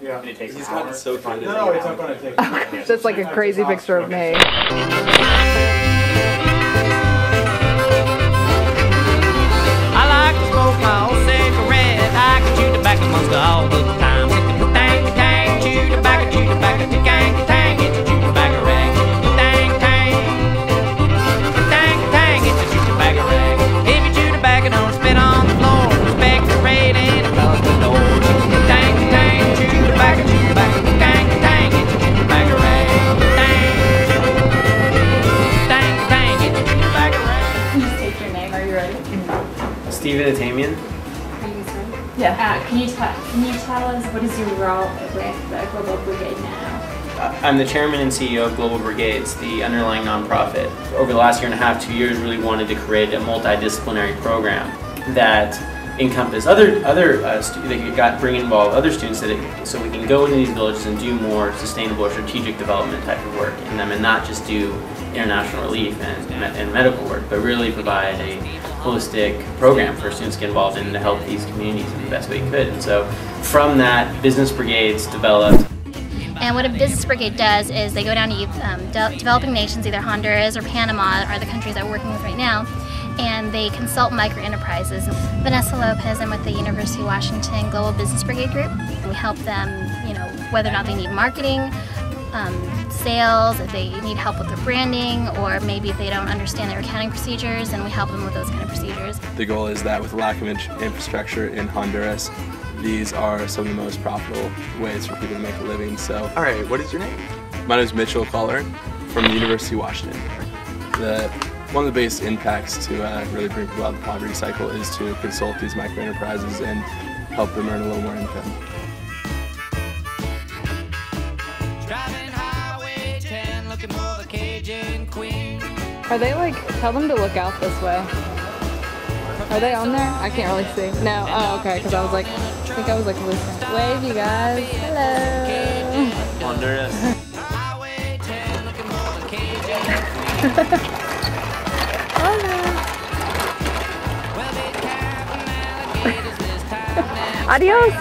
Yeah. And it takes He's an hour. gotten so good. No, it's not going to take. That's like a crazy picture of me. I like to smoke my old cigarette. I can chew tobacco most all the time. Tang, tang, chew tobacco, gang, tang, it's a chew tobacco rag. Tang, tang, tang, tang, it's a chew tobacco rag. If you chew tobacco, don't spit on the floor. Respect the rating above the door. Tang, tang, chew tobacco, gang, tang, it's a chew tobacco rag. Tang, tang, it's a chew tobacco rag. Just take your name. Are you ready? Stephen Atamian. Yeah. Can you tell us what is your role with the Global Brigade now? I'm the chairman and CEO of Global Brigades, the underlying nonprofit. Over the last 1.5 to 2 years, really wanted to create a multidisciplinary program that encompass bring involve other students so we can go into these villages and do more sustainable or strategic development type of work in them, and not just do international relief and medical work, but really provide a holistic program for students to get involved in to help these communities in the best way we could. And so from that, Business Brigades developed. And what a business brigade does is they go down to developing nations, either Honduras or Panama are the countries that we're working with right now, and they consult micro-enterprises. Vanessa, Lopez, and with the University of Washington Global Business Brigade group, we help them, whether or not they need marketing, sales, if they need help with their branding, or maybe if they don't understand their accounting procedures, and we help them with those kind of procedures. The goal is that with lack of infrastructure in Honduras, these are some of the most profitable ways for people to make a living. So, all right, what is your name? My name is Mitchell Colleran from the University of Washington. One of the biggest impacts to really bring people out of the poverty cycle is to consult these micro-enterprises and help them earn a little more income. Are they tell them to look out this way. Are they on there? I can't really see. No? Oh, okay, because I think I was listening. Wave, you guys. Hello. Honduras. Hola. Adios.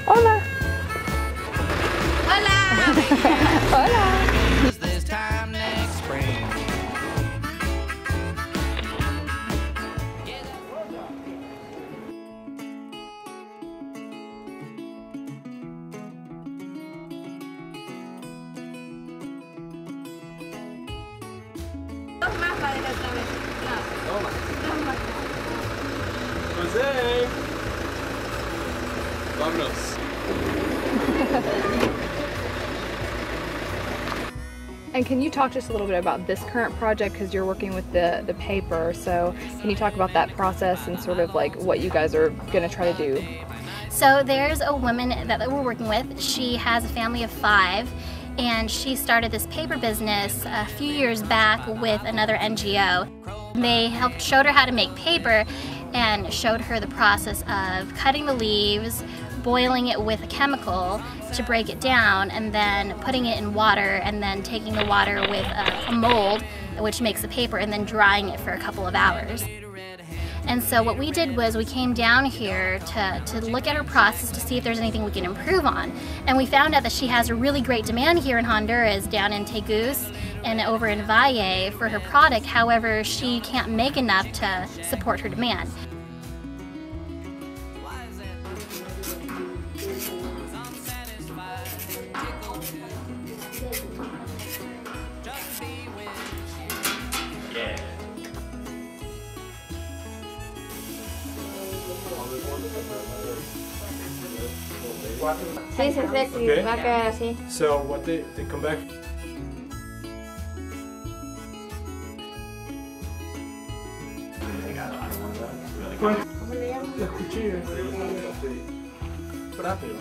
Hola. Hola! Hola. This time next spring. Jose! Vámonos. And can you talk just a little bit about this current project, because you're working with the paper, so can you talk about that process and sort of what you guys are going to try to do? So there's a woman that we're working with. She has a family of 5, and she started this paper business a few years back with another NGO. They showed her how to make paper and showed her the process of cutting the leaves, boiling it with a chemical to break it down, and then putting it in water, and then taking the water with a mold, which makes the paper, and then drying it for a couple of hours. And so what we did was we came down here to look at her process to see if there's anything we can improve on. And we found out that she has a really great demand here in Honduras, down in Tegus and over in Valle for her product. However, she can't make enough to support her demand. Sí, se seca y va a quedar así. So what they come back. ¿Cómo le llaman? Las cuchillas. Rápido.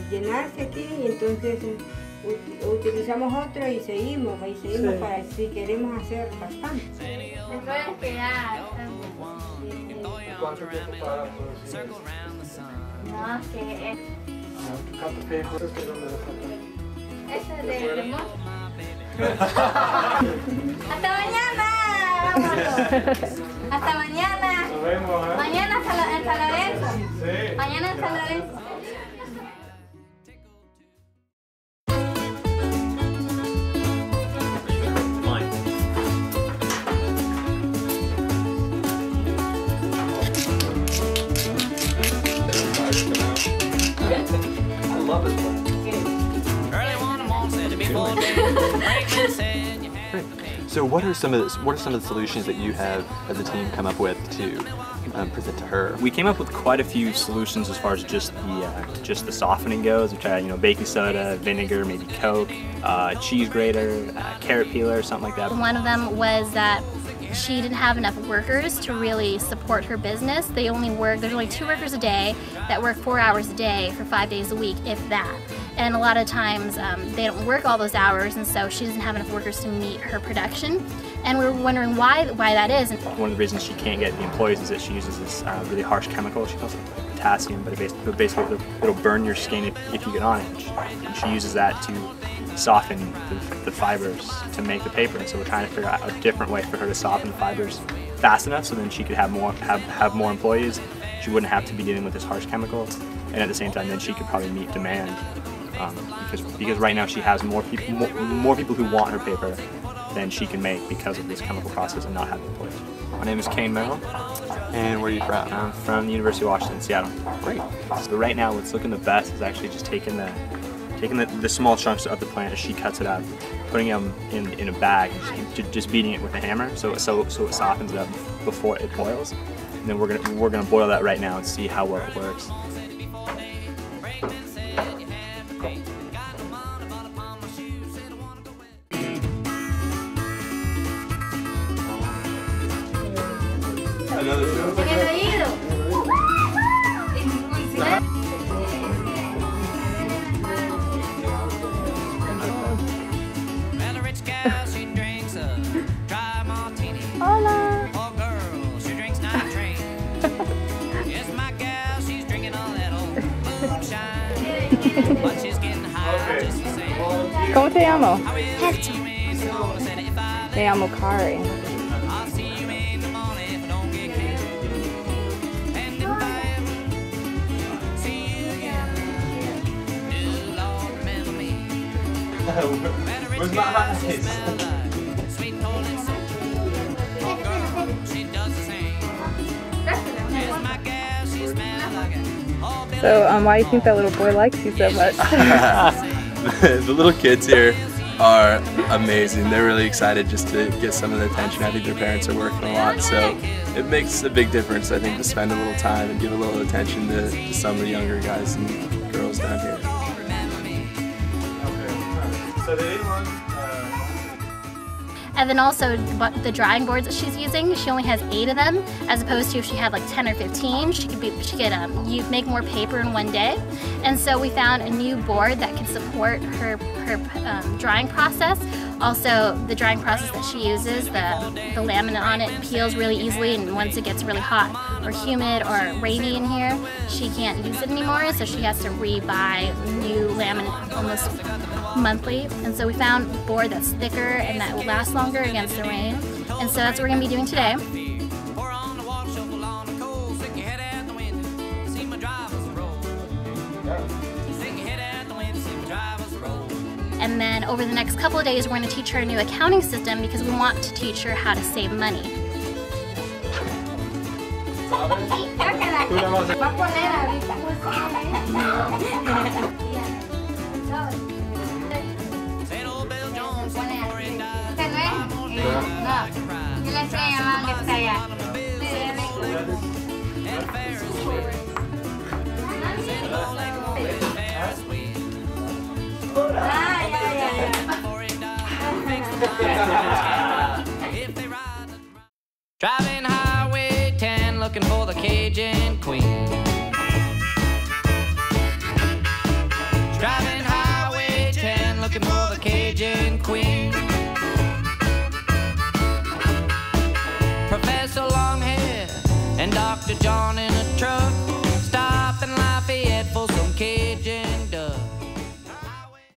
Llenarse aquí y entonces utilizamos otro y seguimos para si queremos hacer bastante. Se puede esperar. ¿Cuánto tiempo para producir? No, que es... ¿Cuánto tiempo es que dónde lo falta? Este es de hermoso. ¡Hasta mañana! ¡Hasta mañana! Nos vemos, ¿eh? Mañana en San Lorenzo. Sí. Mañana en San Lorenzo. Lopez plan. Early one morning said to be 4 days. Breakfast said you had to pay. So what are some of the solutions that you have as a team come up with to present to her? We came up with quite a few solutions as far as just the softening goes. We tried, baking soda, vinegar, maybe Coke, cheese grater, carrot peeler, something like that. One of them was that she didn't have enough workers to really support her business. There's only 2 workers a day that work 4 hours a day for 5 days a week, if that. And a lot of times they don't work all those hours, and so she doesn't have enough workers to meet her production. And we were wondering why that is. One of the reasons she can't get the employees is that she uses this really harsh chemical. She calls it potassium, but basically it'll burn your skin if you get on it. And she uses that to soften the fibers to make the paper. And so we're trying to figure out a different way for her to soften the fibers fast enough so then she could have more employees. She wouldn't have to be dealing with this harsh chemical, and at the same time then she could probably meet demand. Because right now she has more people who want her paper than she can make because of this chemical process and not having employees. My name is Kane Merrill. And where are you from? I'm from the University of Washington, Seattle. Great. So right now what's looking the best is actually just taking the small chunks of the plant as she cuts it up, putting them in a bag, and just beating it with a hammer so it softens it up before it boils. And then we're gonna boil that right now and see how well it works. Another show? Well, a rich gal, she drinks a dry martini. Hola. Poor girl, she drinks night train. Yes, my gal, she's drinking all that old moonshine. But she's getting high just the same. ¿Cómo te llamo? Hector. Me llamo Kari. I'll see you in the morning if I don't get killed. And if I ever see you again, do Lord remember me. Where's my eyes? Sweet Poland soap. Oh girl, she does the same. Here's my gal, she smells like a So, why do you think that little boy likes you so much? The little kids here are amazing. They're really excited just to get some of the attention. I think their parents are working a lot, so it makes a big difference, I think, to spend a little time and give a little attention to some of the younger guys and girls down here. So they didn't want. And then also the drying boards that she's using, she only has 8 of them, as opposed to if she had like 10 or 15, she could make more paper in one day. And so we found a new board that can support her drying process. Also, the drying process that she uses, the laminate on it peels really easily, and once it gets really hot or humid or rainy in here, she can't use it anymore, so she has to re-buy new laminate almost monthly. And so we found a board that's thicker and that will last longer against the rain. And so that's what we're going to be doing today. And then over the next couple of days, we're going to teach her a new accounting system because we want to teach her how to save money. Driving Highway 10, looking for the Cajun Queen. Driving Highway 10, looking for the Cajun Queen. Professor Longhair and Dr. John